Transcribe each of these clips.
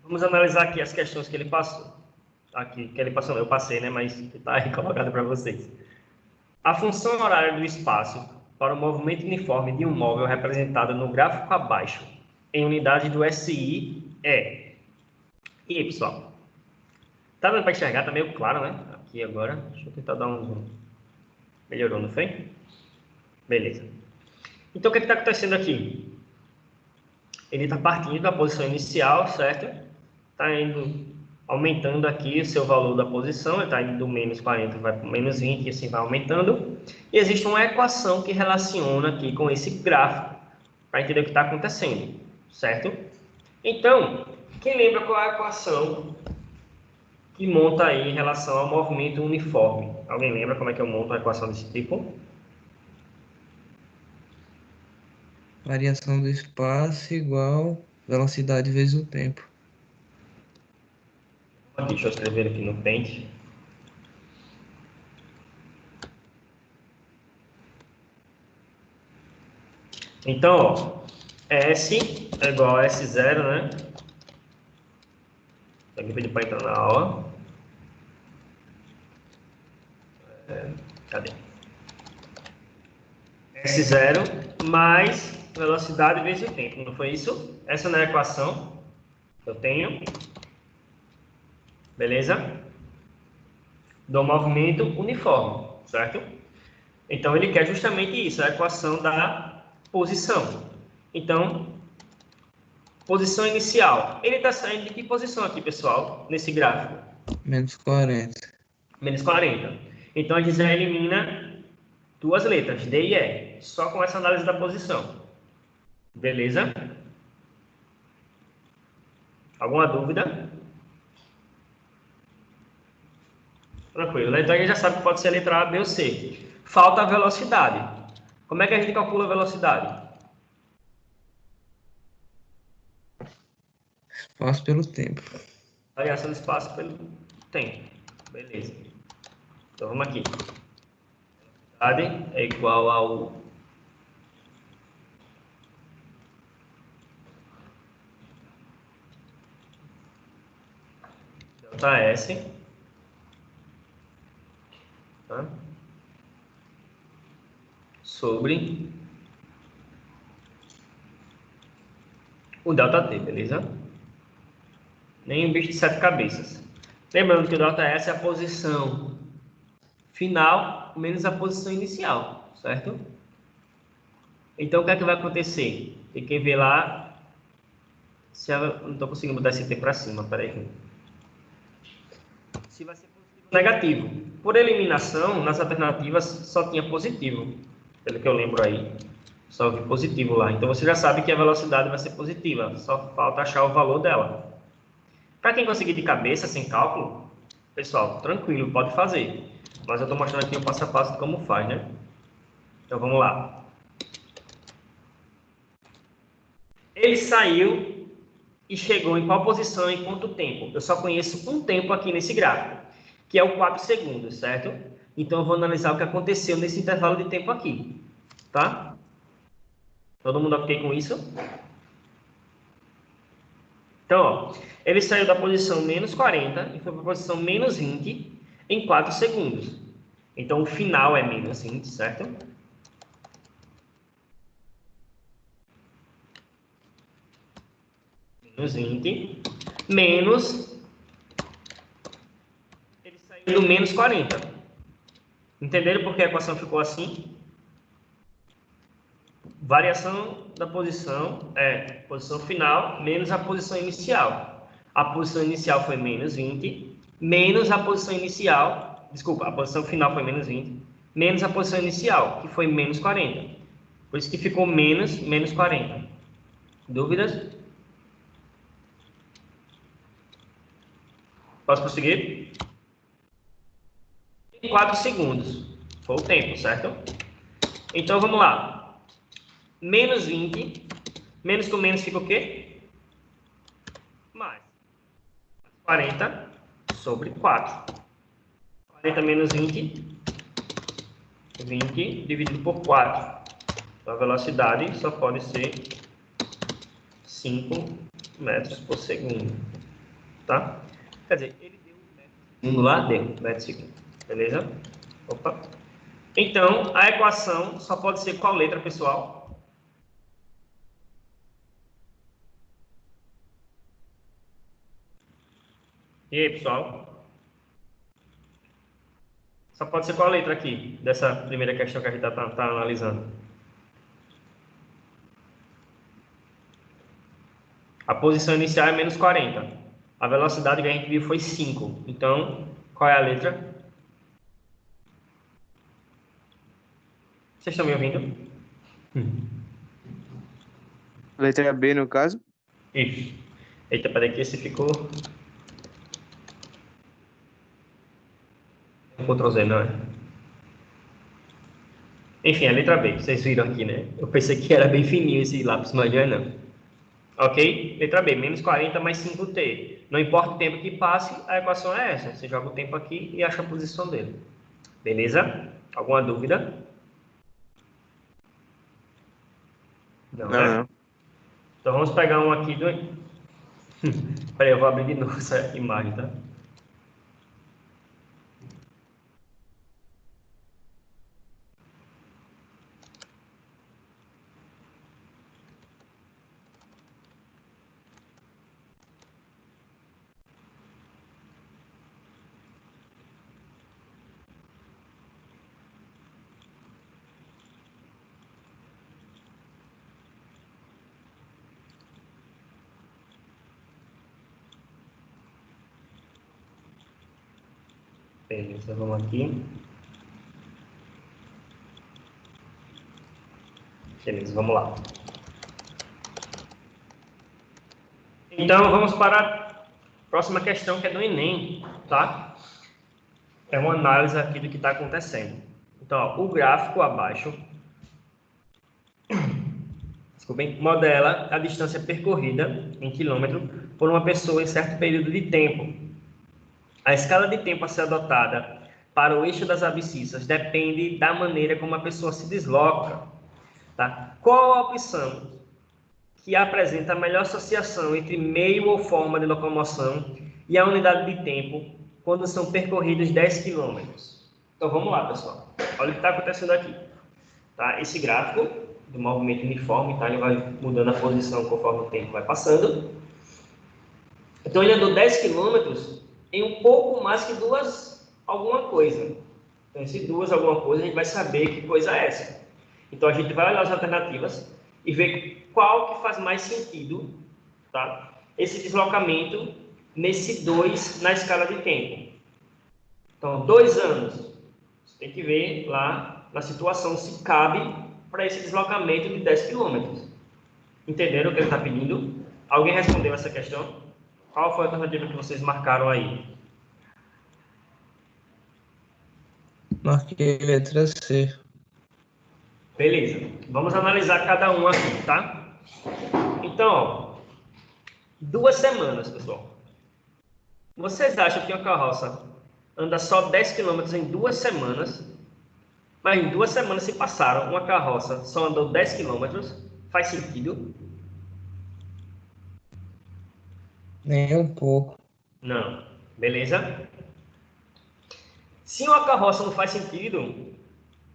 Vamos analisar aqui as questões que ele passou. Aqui, que ele passou, eu passei, né? Mas está aí colocado para vocês. A função horária do espaço para o movimento uniforme de um móvel representado no gráfico abaixo, em unidade do SI, é... E aí, pessoal? Tá dando para enxergar? Tá meio claro, né? Aqui agora. Deixa eu tentar dar um zoom. Melhorou, não foi? Beleza. Então, o que está acontecendo aqui? Ele está partindo da posição inicial, certo? Está indo, aumentando aqui o seu valor da posição. Ele está indo do menos 40, vai para menos 20 e assim vai aumentando. E existe uma equação que relaciona aqui com esse gráfico, para entender o que está acontecendo, certo? Então, quem lembra qual é a equação que monta aí em relação ao movimento uniforme? Alguém lembra como é que eu monto uma equação desse tipo? Variação do espaço igual velocidade vezes o tempo. Aqui, deixa eu escrever aqui no Paint. Então, ó, S é igual a S0, né? Aqui pedi para entrar na aula. Cadê? S0 mais velocidade vezes o tempo, não foi isso? Essa não é a equação que eu tenho. Beleza? Do movimento uniforme, certo? Então, ele quer justamente isso, a equação da posição. Então, posição inicial. Ele está saindo de que posição aqui, pessoal? Nesse gráfico? Menos 40. Menos 40. Então, a gente já elimina duas letras, D e E, só com essa análise da posição. Beleza? Alguma dúvida? Tranquilo. Então, a gente já sabe que pode ser a letra A, B ou C. Falta a velocidade. Como é que a gente calcula a velocidade? Espaço pelo tempo. Variação do espaço pelo tempo. Beleza. Então, vamos aqui. Velocidade é igual ao... delta S. Tá? Sobre o delta T, beleza? Nem um bicho de sete cabeças. Lembrando que o delta S é a posição final menos a posição inicial, certo? Então, o que é que vai acontecer? Tem que ver lá se ela... Não estou conseguindo mudar esse T para cima, peraí. Se vai ser positivo ou negativo. Por eliminação, nas alternativas só tinha positivo, pelo que eu lembro aí. Só vi positivo lá. Então, você já sabe que a velocidade vai ser positiva. Só falta achar o valor dela. Para quem conseguir de cabeça, sem cálculo, pessoal, tranquilo, pode fazer. Mas eu estou mostrando aqui o passo a passo de como faz, né? Então, vamos lá. Ele saiu e chegou em qual posição em quanto tempo? Eu só conheço um tempo aqui nesse gráfico, que é o 4 segundos, certo? Então, eu vou analisar o que aconteceu nesse intervalo de tempo aqui, tá? Todo mundo ok com isso? Então, ó, ele saiu da posição menos 40 e foi para a posição menos 20 em 4 segundos. Então, o final é menos 20, certo? Menos 20, menos... ele saiu do menos 40. Entenderam por que a equação ficou assim? Variação da posição é posição final menos a posição inicial. A posição inicial foi menos 20, menos a posição inicial... Desculpa, a posição final foi menos 20, menos a posição inicial, que foi menos 40. Por isso que ficou menos 40. Dúvidas? Posso prosseguir? Em 4 segundos. Foi o tempo, certo? Então, vamos lá. Menos 20. Menos com menos fica o quê? Mais. 40 sobre 4. 40 menos 20. 20 dividido por 4. Então, a velocidade só pode ser 5 metros por segundo. tá? Quer dizer, ele deu um metro segundo lá, deu um metro segundo, beleza? Opa. Então, a equação só pode ser qual letra, pessoal? E aí, pessoal? Só pode ser qual letra aqui, dessa primeira questão que a gente tá analisando? A posição inicial é menos 40. A velocidade que a gente viu foi 5. Então, qual é a letra? Vocês estão me ouvindo? Letra B, no caso? Isso. Eita, peraí que esse ficou... Ctrl Z, não é? Enfim, a letra B, vocês viram aqui, né? Eu pensei que era bem fininho esse lápis, mas não. Ok? Letra B, menos 40 mais 5t. Não importa o tempo que passe, a equação é essa. Você joga o tempo aqui e acha a posição dele. Beleza? Alguma dúvida? Não, né? Não. Então vamos pegar um aqui do... Peraí, eu vou abrir de novo essa imagem, tá? Beleza, vamos aqui. Beleza, vamos lá. Então, vamos para a próxima questão, que é do Enem, tá? É uma análise aqui do que está acontecendo. Então, ó, o gráfico abaixo, desculpem, modela a distância percorrida em quilômetro por uma pessoa em certo período de tempo. A escala de tempo a ser adotada para o eixo das abscissas depende da maneira como a pessoa se desloca. Tá? Qual a opção que apresenta a melhor associação entre meio ou forma de locomoção e a unidade de tempo quando são percorridos 10 km? Então vamos lá, pessoal. Olha o que está acontecendo aqui. Tá? Esse gráfico do movimento uniforme, tá? Ele vai mudando a posição conforme o tempo vai passando. Então ele andou 10 km em um pouco mais que duas alguma coisa. Então, esse duas alguma coisa, a gente vai saber que coisa é essa. Então, a gente vai olhar as alternativas e ver qual que faz mais sentido, tá? Esse deslocamento nesse 2 na escala de tempo. Então, 2 anos. Você tem que ver lá na situação se cabe para esse deslocamento de 10 km. Entenderam o que ele está pedindo? Alguém respondeu essa questão? Qual foi a alternativa que vocês marcaram aí? Marquei letra C. Beleza. Vamos analisar cada um aqui, tá? Então, ó, 2 semanas, pessoal. Vocês acham que uma carroça anda só 10 km em 2 semanas? Mas em 2 semanas se passaram, uma carroça só andou 10 km? Faz sentido? Nem um pouco. Não. Beleza? Se uma carroça não faz sentido,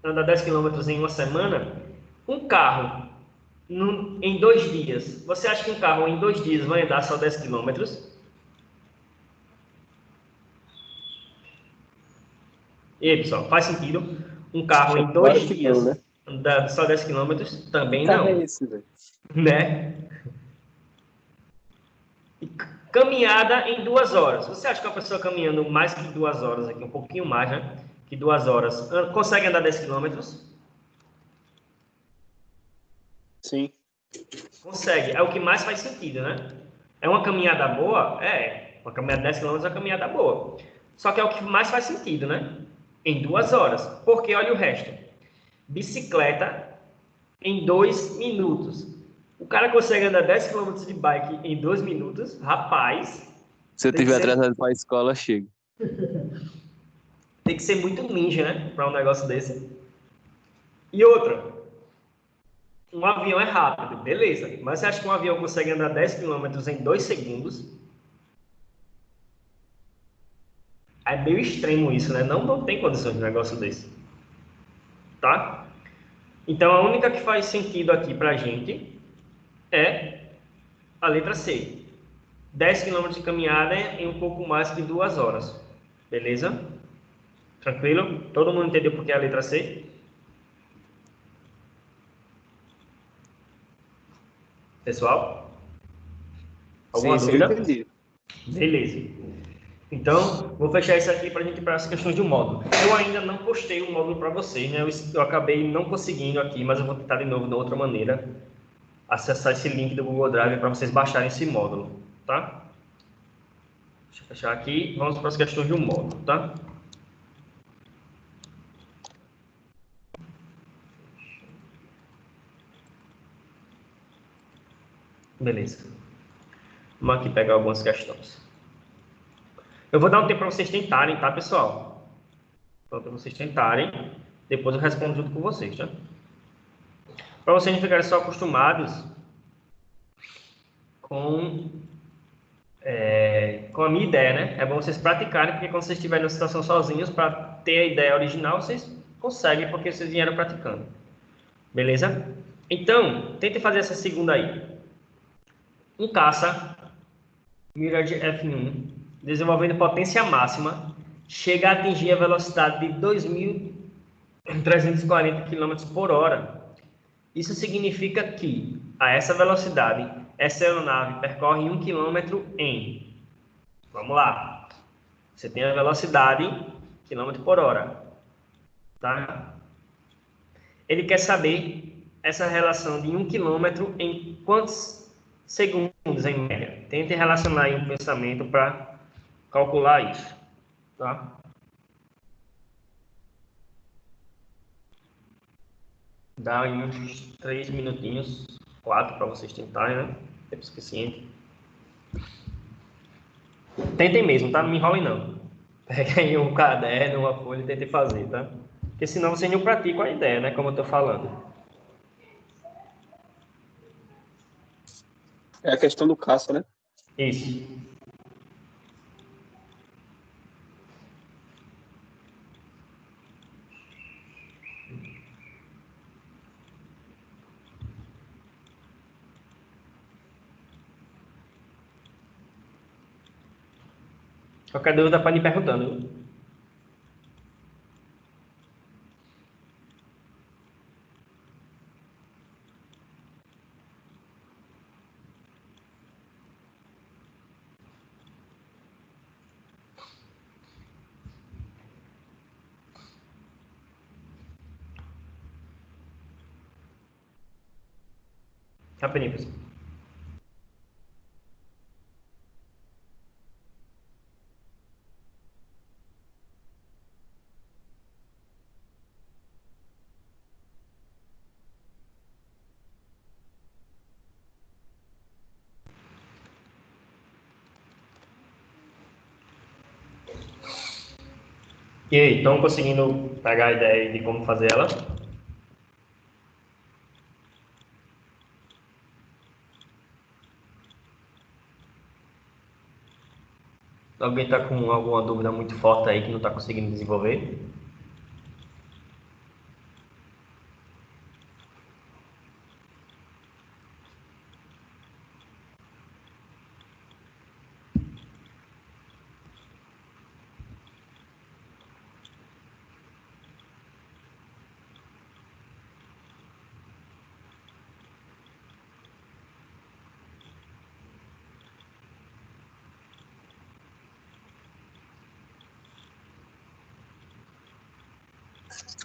anda 10 km em uma semana, um carro em 2 dias. Você acha que um carro em 2 dias vai andar só 10 km? E aí, pessoal, faz sentido? Um carro em 2 dias não, né? andar só 10 km? Também Carro é não. esse, velho? Né? Caminhada em 2 horas. Você acha que uma pessoa caminhando mais que 2 horas aqui, um pouquinho mais, né? Que 2 horas, consegue andar 10 km? Sim. Consegue. É o que mais faz sentido, né? É uma caminhada boa? É. Uma caminhada de 10 km é uma caminhada boa. Só que é o que mais faz sentido, né? Em 2 horas. Porque olha o resto. Bicicleta em 2 minutos. O cara consegue andar 10 km de bike em 2 minutos. Rapaz. Se eu tiver atrasado para a escola, chego. Tem que ser muito ninja, né? Para um negócio desse. E outra. Um avião é rápido, beleza. Mas você acha que um avião consegue andar 10 km em 2 segundos? É meio extremo isso, né? Não tem condições de um negócio desse. Tá? Então, a única que faz sentido aqui pra gente é a letra C. 10 quilômetros de caminhada em um pouco mais de 2 horas. Beleza? Tranquilo? Todo mundo entendeu por que é a letra C? Pessoal? Alguma Sim, eu dúvida? entendi. Beleza. Então, vou fechar isso aqui para a gente ir para as questões de módulo. Eu ainda não postei o módulo para vocês, né? Eu acabei não conseguindo aqui, mas eu vou tentar de novo, de outra maneira, acessar esse link do Google Drive para vocês baixarem esse módulo, tá? Deixa eu fechar aqui. Vamos para as questões do módulo, tá? Beleza. Vamos aqui pegar algumas questões. Eu vou dar um tempo para vocês tentarem, tá, pessoal? Então, para vocês tentarem. Depois eu respondo junto com vocês, tá? Para vocês não ficarem só acostumados com, com a minha ideia, né? É bom vocês praticarem, porque quando vocês estiverem na situação sozinhos, para ter a ideia original, vocês conseguem, porque vocês vieram praticando. Beleza? Então, tente fazer essa segunda aí. Um caça Mirage F1, desenvolvendo potência máxima, chega a atingir a velocidade de 2.340 km por hora. Isso significa que, a essa velocidade, essa aeronave percorre 1 km em... Vamos lá. Você tem a velocidade, km por hora. Tá? Ele quer saber essa relação de 1 km em quantos segundos, em média. Tente relacionar aí um pensamento para calcular isso. Tá? Dá aí uns 3 minutinhos, 4 para vocês tentarem, né? Tempo suficiente. Tentem mesmo, tá? Não me enrolem não. Peguem um caderno, uma folha e tentem fazer, tá? Porque senão vocês não praticam a ideia, né? Como eu tô falando. É a questão do caça, né? Isso. Qualquer dúvida pode ir perguntando. Viu? Rapidinho, pessoal. E aí, estão conseguindo pegar a ideia de como fazer ela? Alguém está com alguma dúvida muito forte aí que não está conseguindo desenvolver?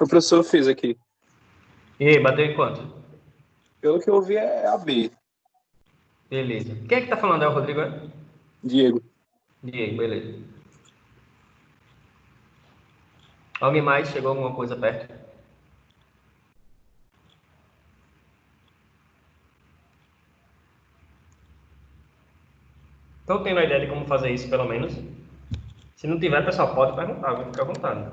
O professor fez aqui. E aí, bateu em quanto? Pelo que eu ouvi é a B. Beleza. Quem é que está falando? É o Rodrigo? É? Diego. Diego, beleza. Alguém mais? Chegou alguma coisa perto? Estão tendo a ideia de como fazer isso, pelo menos? Se não tiver, pessoal, pode perguntar, vou ficar à vontade.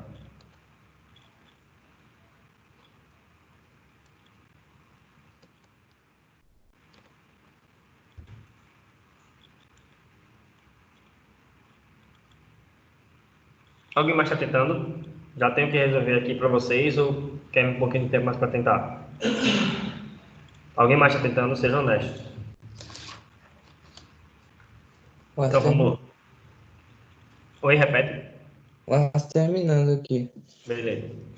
Alguém mais está tentando? Já tenho que resolver aqui para vocês ou quer um pouquinho de tempo mais para tentar? Alguém mais está tentando? Seja honesto. Então vamos lá. Oi, repete. Quase terminando aqui. Beleza.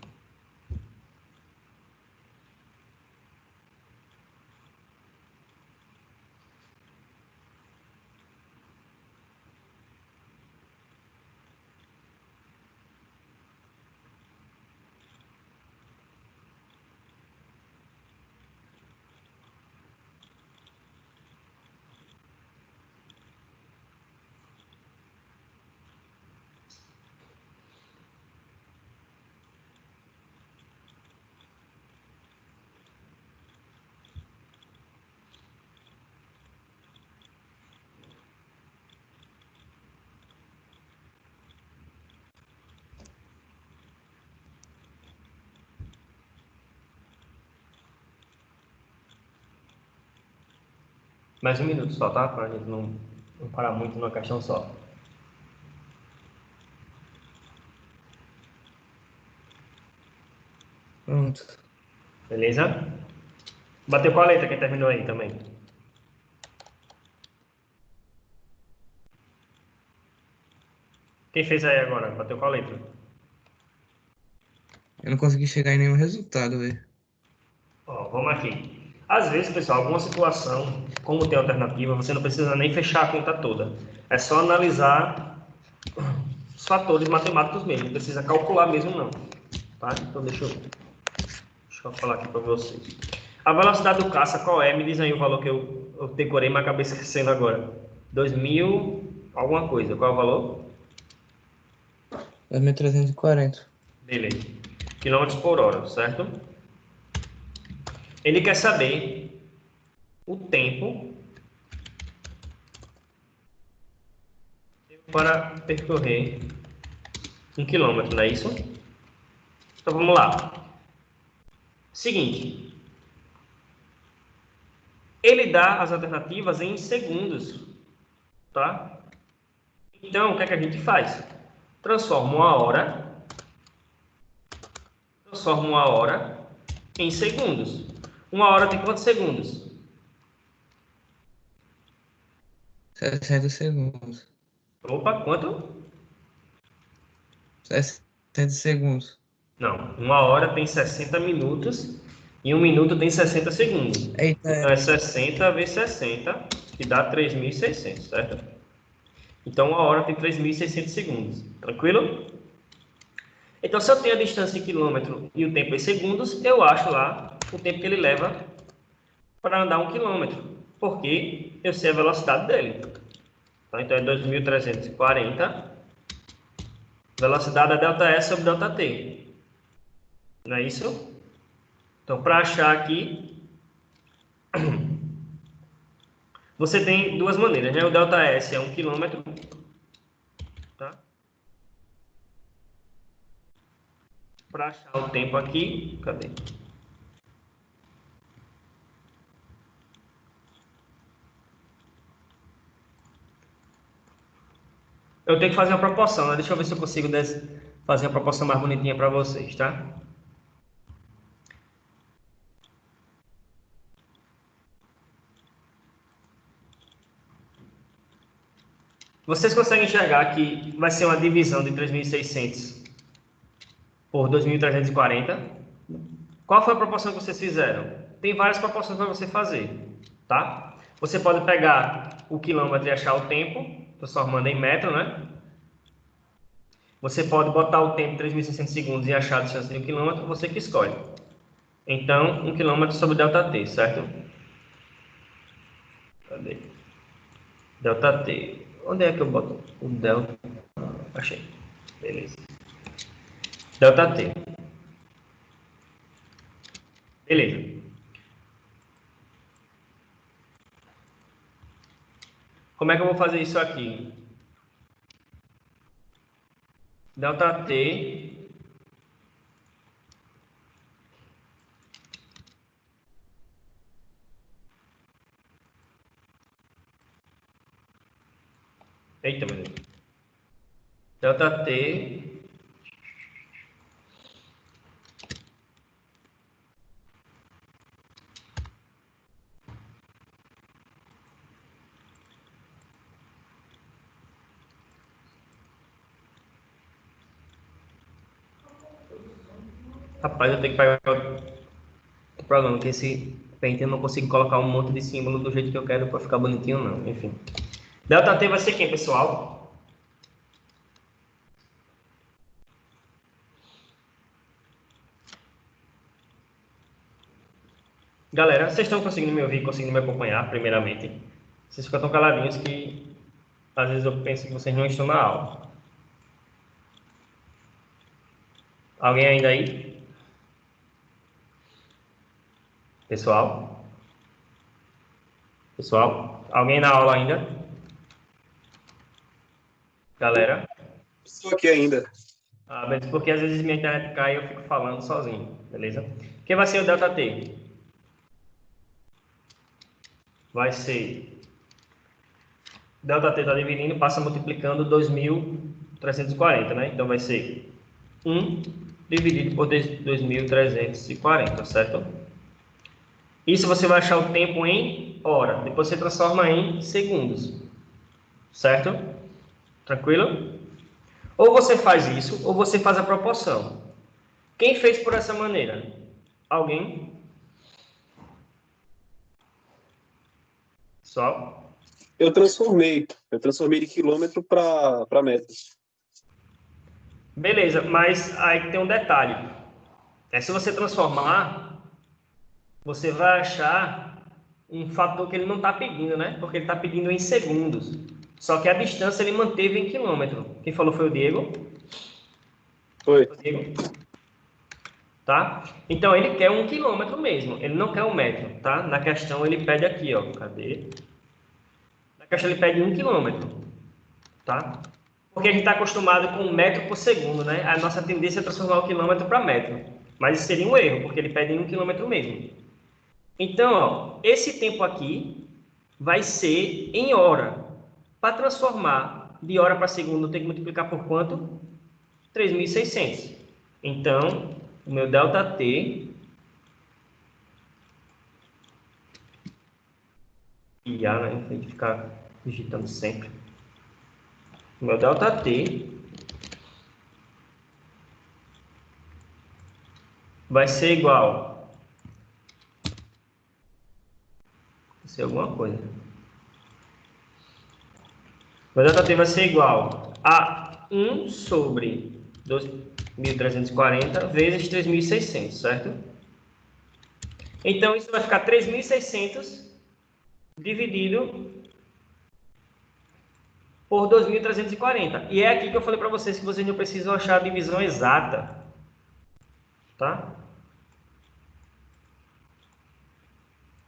Mais um minuto só, tá? Para a gente não parar muito numa questão só. Pronto. Beleza? Bateu qual a letra quem terminou aí também? Quem fez aí agora? Bateu qual a letra? Eu não consegui chegar em nenhum resultado, velho. Ó, vamos aqui. Às vezes, pessoal, alguma situação, como tem alternativa, você não precisa nem fechar a conta toda. É só analisar os fatores matemáticos mesmo. Não precisa calcular mesmo, não. Tá? Então, deixa eu falar aqui para vocês. A velocidade do caça, qual é? Me diz aí o valor que eu decorei, mas acabei esquecendo agora. 2000, alguma coisa. Qual é o valor? 2340. Beleza. Quilômetros por hora, certo? Ele quer saber o tempo para percorrer 1 quilômetro, não é isso? Então vamos lá. Seguinte, ele dá as alternativas em segundos, tá? Então o que é que a gente faz? Transforma uma hora em segundos. Uma hora tem quantos segundos? 60 segundos. Opa, quanto? 60 segundos. Não, uma hora tem 60 minutos e 1 minuto tem 60 segundos. Então Eita, é 60 vezes 60, que dá 3.600, certo? Então uma hora tem 3.600 segundos. Tranquilo? Então se eu tenho a distância em quilômetro e o tempo em segundos, eu acho lá o tempo que ele leva para andar 1 quilômetro, porque eu sei a velocidade dele. Tá? Então é 2.340, velocidade é ΔS sobre ΔT. Não é isso? Então para achar aqui, você tem duas maneiras, né? O ΔS é 1 quilômetro, tá? Para achar o tempo aqui, cadê? Eu tenho que fazer uma proporção, né? Deixa eu ver se eu consigo fazer uma proporção mais bonitinha para vocês, tá? Vocês conseguem enxergar que vai ser uma divisão de 3.600 por 2.340? Qual foi a proporção que vocês fizeram? Tem várias proporções para você fazer, tá? Você pode pegar o quilômetro e achar o tempo, transformando em metro, né? Você pode botar o tempo 3.600 segundos e achar a distância de 1 quilômetro, você que escolhe. Então, 1 quilômetro sobre ΔT, certo? Cadê? ΔT. Onde é que eu boto o delta? Achei. Beleza. ΔT. Beleza. Como é que eu vou fazer isso aqui? ΔT eita, meu Deus. ΔT Rapaz, eu tenho que pegar o problema, que esse Paint eu não consigo colocar um monte de símbolo do jeito que eu quero para ficar bonitinho, não. Enfim. Delta T vai ser quem, pessoal? Galera, vocês estão conseguindo me ouvir, conseguindo me acompanhar, primeiramente? Vocês ficam tão caladinhos que às vezes eu penso que vocês não estão na aula. Alguém ainda aí? Pessoal? Pessoal? Alguém na aula ainda? Galera? Estou aqui ainda. Mas porque às vezes minha internet cai e eu fico falando sozinho, beleza? Quem vai ser o delta T? Vai ser... Delta T está dividindo, passa multiplicando 2.340, né? Então vai ser 1 dividido por 2.340, certo? Isso você vai achar o tempo em hora. Depois você transforma em segundos, certo? Tranquilo? Ou você faz isso, ou você faz a proporção. Quem fez por essa maneira? Alguém? Pessoal? Eu transformei de quilômetro para metro. Beleza, mas aí tem um detalhe. Se você transformar, você vai achar um fator que ele não está pedindo, né? Porque ele está pedindo em segundos. Só que a distância ele manteve em quilômetro. Quem falou foi o Diego? Foi. O Diego? Tá? Então ele quer 1 quilômetro mesmo. Ele não quer 1 metro, tá? Na questão ele pede aqui, ó. Cadê? Na questão ele pede 1 quilômetro, tá? Porque a gente está acostumado com 1 metro por segundo, né? A nossa tendência é transformar o quilômetro para metro. Mas isso seria um erro, porque ele pede em 1 quilômetro mesmo. Então, ó, esse tempo aqui vai ser em hora. Para transformar de hora para segundo, tem que multiplicar por quanto? 3.600. Então, o meu ΔT... né? Tem que ficar digitando sempre. O meu ΔT vai ser igual... Vai ser alguma coisa. O ΔT vai ser igual a 1 sobre 2.340 vezes 3.600, certo? Então, isso vai ficar 3.600 dividido por 2.340. E é aqui que eu falei para vocês que vocês não precisam achar a divisão exata. Tá?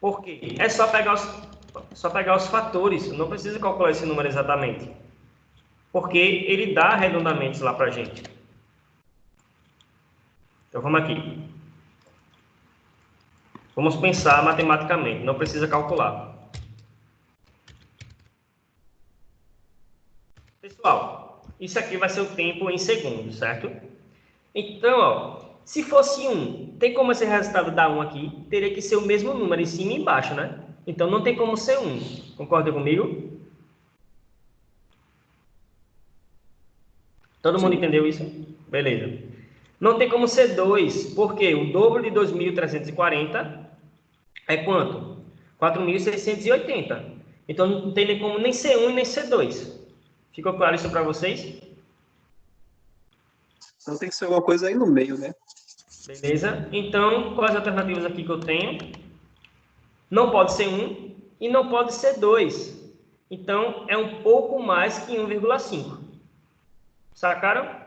Por quê? É só pegar os fatores. Não precisa calcular esse número exatamente. Porque ele dá arredondamentos lá para a gente. Então, vamos aqui. Vamos pensar matematicamente. Não precisa calcular. Pessoal, isso aqui vai ser o tempo em segundos, certo? Então, ó, se fosse 1, tem como esse resultado dar 1 aqui? Teria que ser o mesmo número em cima e embaixo, né? Então, não tem como ser 1. Concorda comigo? Todo mundo entendeu isso? Beleza. Não tem como ser 2, porque o dobro de 2.340 é quanto? 4.680. Então, não tem como nem ser 1 e nem ser 2. Ficou claro isso para vocês? Então tem que ser alguma coisa aí no meio, né? Beleza? Então, quais alternativas aqui que eu tenho? Não pode ser 1 e não pode ser 2. Então, é um pouco mais que 1,5. Sacaram?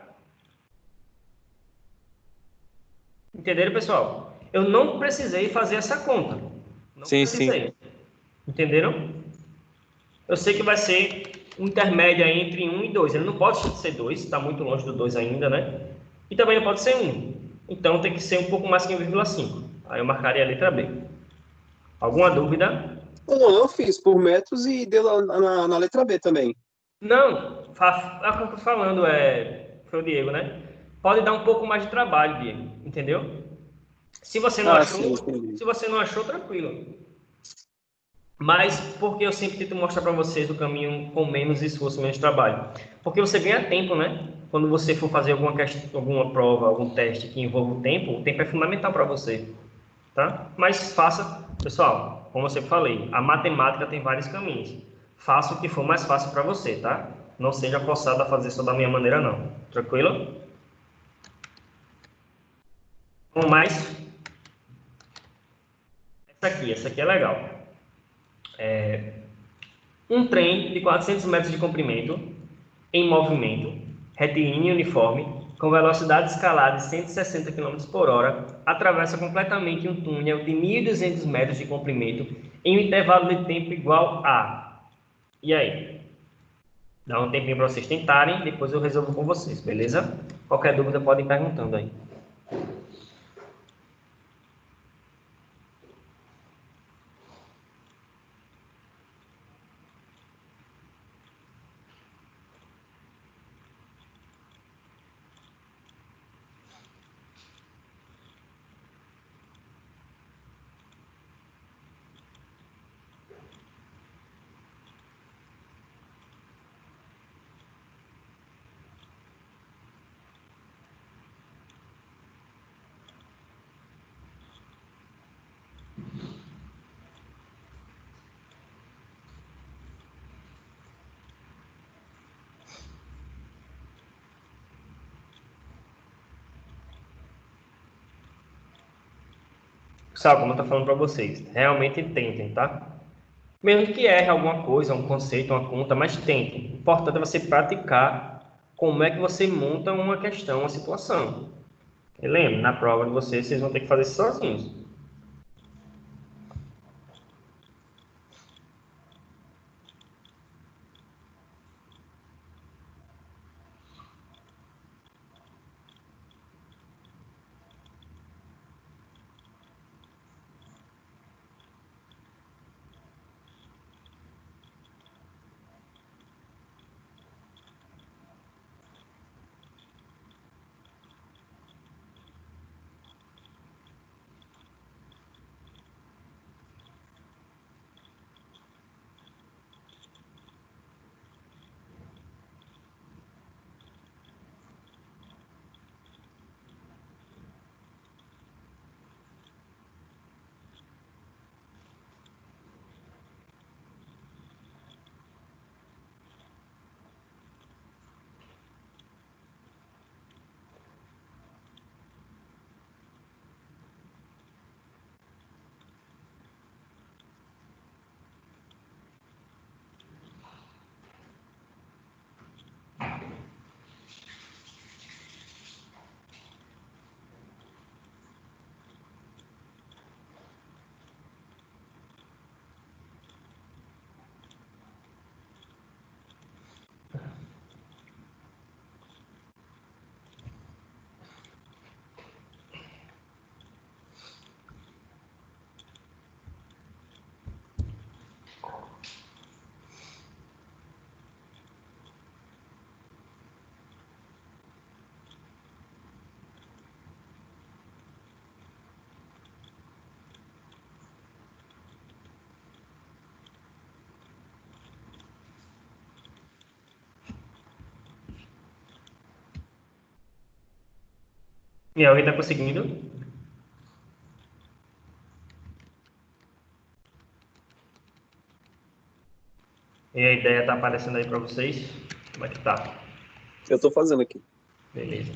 Entenderam, pessoal? Eu não precisei fazer essa conta. Não precisei. Entenderam? Eu sei que vai ser intermédia entre 1 e 2. Ele não pode ser 2, está muito longe do 2 ainda, né? E também não pode ser 1. Então, tem que ser um pouco mais que 1,5. Aí eu marcaria a letra B. Alguma dúvida? Não, eu fiz por metros e deu na letra B também. Não, é o que eu estou falando, foi o Diego, né? Pode dar um pouco mais de trabalho, Diego, entendeu? Se você não achou, sim, se você não achou, tranquilo. Mas por que eu sempre tento mostrar para vocês o caminho com menos esforço, menos trabalho? Porque você ganha tempo, né? Quando você for fazer alguma prova, algum teste que envolva o tempo é fundamental para você, tá? Mas faça, pessoal, como eu sempre falei, a matemática tem vários caminhos. Faça o que for mais fácil para você, tá? Não seja forçado a fazer só da minha maneira, não. Tranquilo? Vamos mais? Essa aqui é legal. Um trem de 400 metros de comprimento, em movimento, retilíneo e uniforme, com velocidade escalada de 160 km por hora, atravessa completamente um túnel de 1.200 metros de comprimento em um intervalo de tempo igual a... E aí? Dá um tempinho para vocês tentarem, depois eu resolvo com vocês, beleza? Qualquer dúvida podem ir perguntando aí. Pessoal, como eu estou falando para vocês, realmente tentem, tá? Mesmo que erre alguma coisa, um conceito, uma conta, mas tentem. O importante é você praticar como é que você monta uma questão, uma situação. E lembre, na prova de vocês vão ter que fazer isso sozinhos. E alguém está conseguindo? E a ideia está aparecendo aí para vocês? Como é que tá? Eu estou fazendo aqui. Beleza.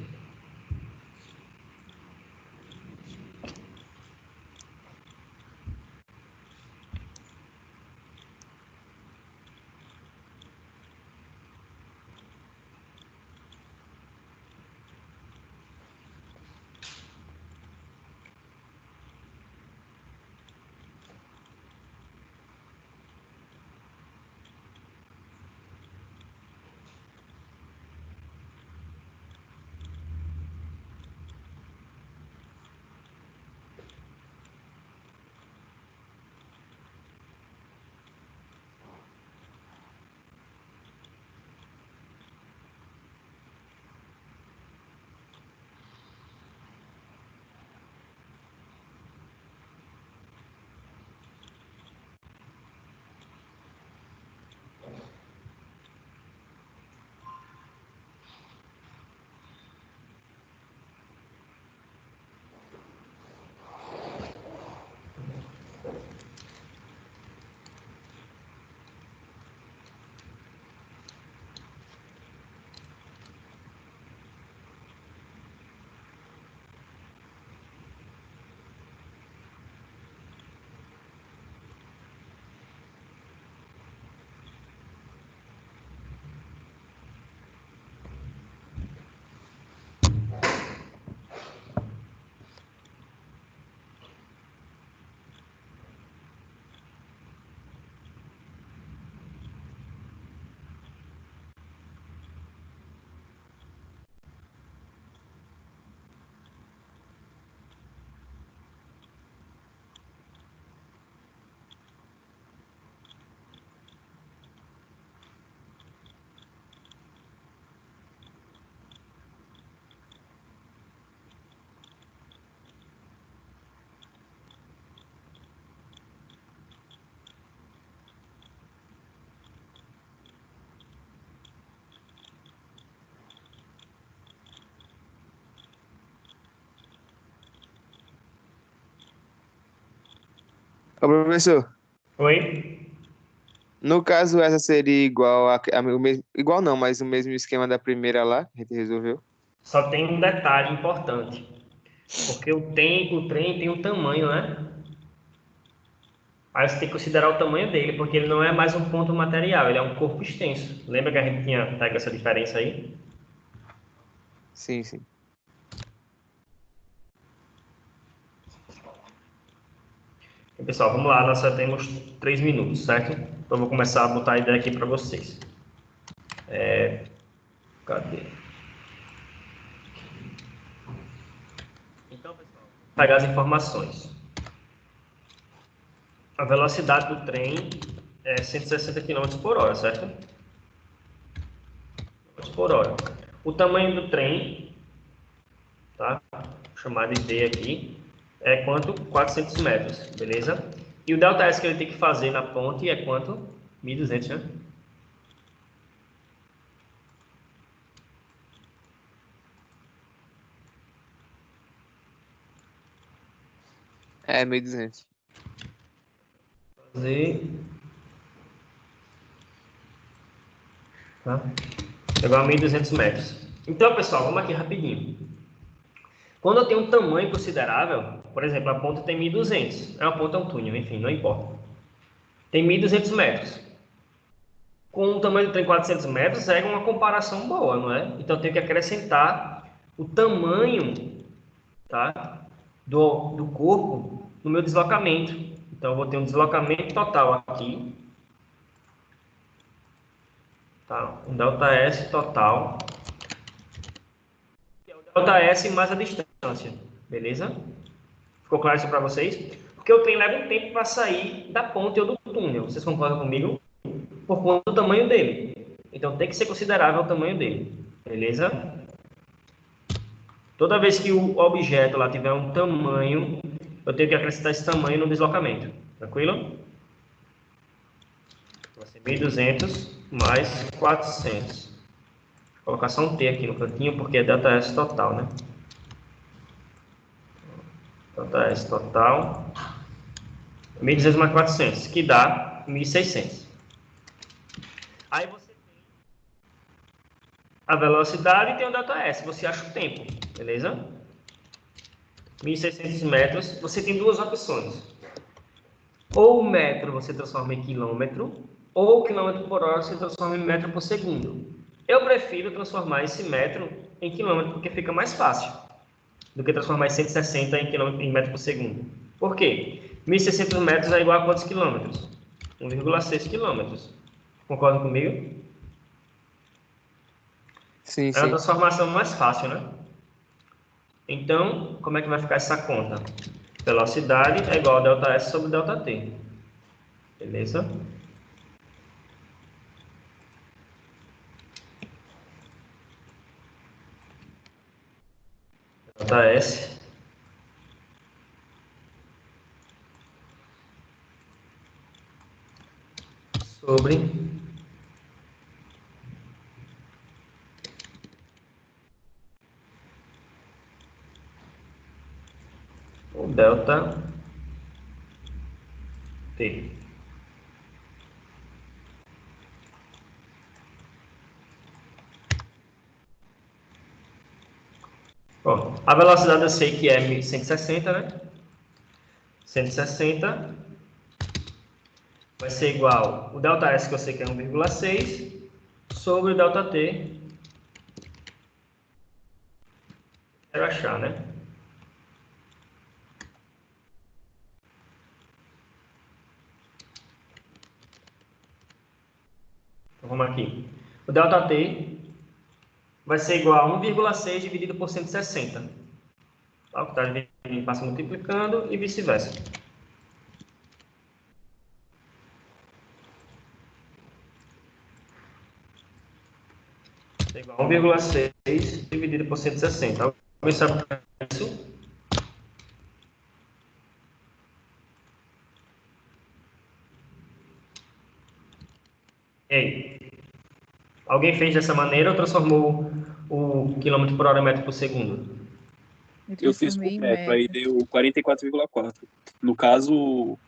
Ô, professor, Oi? no caso, essa seria igual o mesmo, igual não, mas o mesmo esquema da primeira lá, que a gente resolveu. Só tem um detalhe importante. Porque o trem tem um tamanho, né? Aí você tem que considerar o tamanho dele, porque ele não é mais um ponto material, ele é um corpo extenso. Lembra que a gente tinha pego essa diferença aí? Sim, sim. Então, pessoal, vamos lá, nós só temos 3 minutos, certo? Então eu vou começar a botar a ideia aqui para vocês. Cadê? Então, pessoal, vou pegar as informações. A velocidade do trem é 160 km por hora, certo? Por hora. O tamanho do trem, tá? Vou chamar de D aqui, é quanto? 400 metros, beleza? E o delta S que ele tem que fazer na ponte é quanto? 1.200, né? É 1.200. Fazer... Tá? Igual a 1.200 metros. Então, pessoal, vamos aqui rapidinho. Quando eu tenho um tamanho considerável, por exemplo, a ponta tem 1.200. É uma ponta, é um túnel, enfim, não importa. Tem 1.200 metros. Com o tamanho do trem 400 metros, é uma comparação boa, não é? Então, eu tenho que acrescentar o tamanho, tá, do corpo no meu deslocamento. Então, eu vou ter um deslocamento total aqui. Tá? Um delta S total. Que é o delta S mais a distância. Beleza? Ficou claro isso para vocês? Porque o trem leva um tempo para sair da ponte ou do túnel. Vocês concordam comigo? Por conta do tamanho dele. Então tem que ser considerável o tamanho dele. Beleza? Toda vez que o objeto lá tiver um tamanho, eu tenho que acrescentar esse tamanho no deslocamento. Tranquilo? Vai ser 1.200 mais 400. Vou colocar só um T aqui no cantinho, porque é delta S total, né? Delta S total. 1.200 mais 400, que dá 1.600. Aí você tem a velocidade e tem o delta S. Você acha o tempo, beleza? 1.600 metros. Você tem duas opções. Ou o metro você transforma em quilômetro, ou o quilômetro por hora você transforma em metro por segundo. Eu prefiro transformar esse metro em quilômetro, porque fica mais fácil do que transformar 160 em metro por segundo. Por quê? 1.600 metros é igual a quantos quilômetros? 1,6 quilômetros. Concordam comigo? Sim, É uma sim. transformação mais fácil, né? Então, como é que vai ficar essa conta? Velocidade é igual a delta S sobre delta T. Beleza? Delta S sobre o delta T. Bom, a velocidade eu sei que é 160, né? 160 vai ser igual o delta S que eu sei que é 1,6 sobre o delta T. Quero achar, né? Então vamos aqui. O delta T vai ser igual a 1,6 dividido por 160. Tá? O que está dividindo passa multiplicando e vice-versa. É igual a 1,6 dividido por 160. Alguém sabe isso? E aí? Alguém fez dessa maneira ou transformou o quilômetro por hora em metro por segundo? Eu fiz por metro, aí deu 44,4. No caso,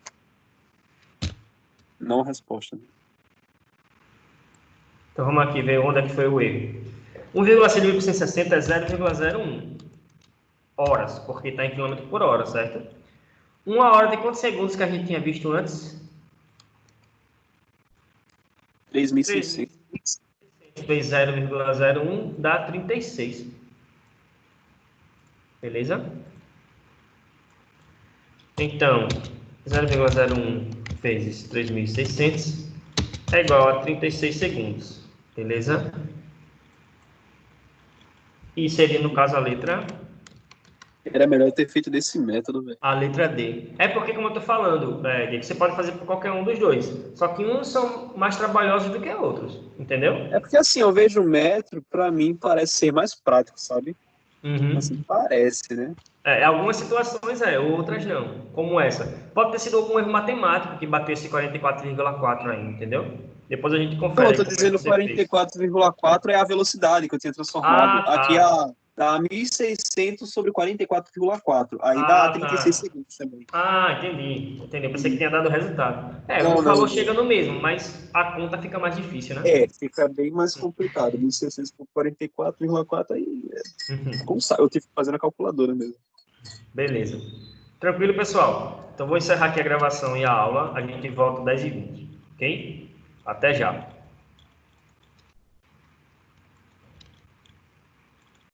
Não resposta. Então vamos aqui ver onde é que foi o erro. 1,6 dividido por 160 é 0,01 horas, porque está em quilômetro por hora, certo? 1 hora tem quantos segundos que a gente tinha visto antes? 3.600. Vezes 0,01 dá 36. Beleza? Então, 0,01 vezes 3.600 é igual a 36 segundos. Beleza? E seria, no caso, a letra... Era melhor ter feito desse método, velho. A letra D. É porque, como eu estou falando, Diego, você pode fazer por qualquer um dos dois. Só que uns são mais trabalhosos do que outros. Entendeu? É porque assim, eu vejo o metro, pra mim, parece ser mais prático, sabe? Uhum. Assim, parece, né? Algumas situações outras não. Como essa. Pode ter sido algum erro matemático que bateu esse 44,4 aí, entendeu? Depois a gente confere. Não, eu tô como é que dizendo você fez. 44,4 é a velocidade que eu tinha transformado. Ah, tá. Aqui dá 1.600 sobre 44,4. Aí dá Ah, 36 tá. segundos também. Ah, entendi. Entendi. Pensei que tinha dado o resultado. Não, O valor não. chega no mesmo, mas a conta fica mais difícil, né? Fica bem mais complicado. 1.600 por 44,4 aí. Uhum. Como sabe? Eu tive que fazer na calculadora mesmo. Beleza. Tranquilo, pessoal? Então vou encerrar aqui a gravação e a aula. A gente volta às 10h20, ok? Até já.